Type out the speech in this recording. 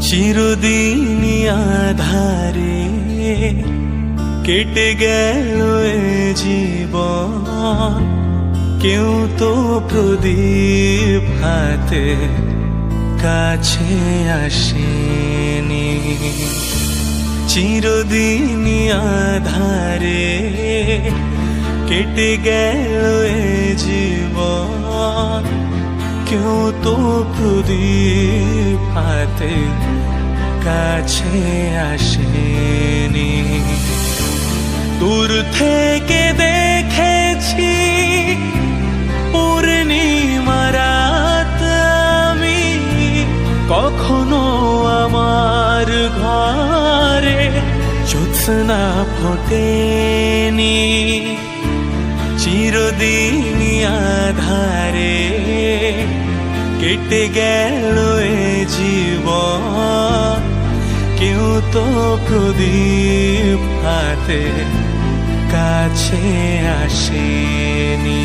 চিরদিনই আধারে কেটে গেল এ জীবন, কেউ তো প্রদীপ হাতে কাছে আসেনি। চিরদিনই আধারে কেটে গেল এ জীবন, কেউ তো প্রদীপ হাতে কাছে আসেনি। দূর থেকে দেখেছি পূর্ণিমা রাত আমি, কখনো আমার ঘরে জ্যোৎস্না ফোটেনি। চিরদিনই আধারে কেটে গেল এ জীবন, কেউ তো প্রদীপ হাতে কাছে আসেনি।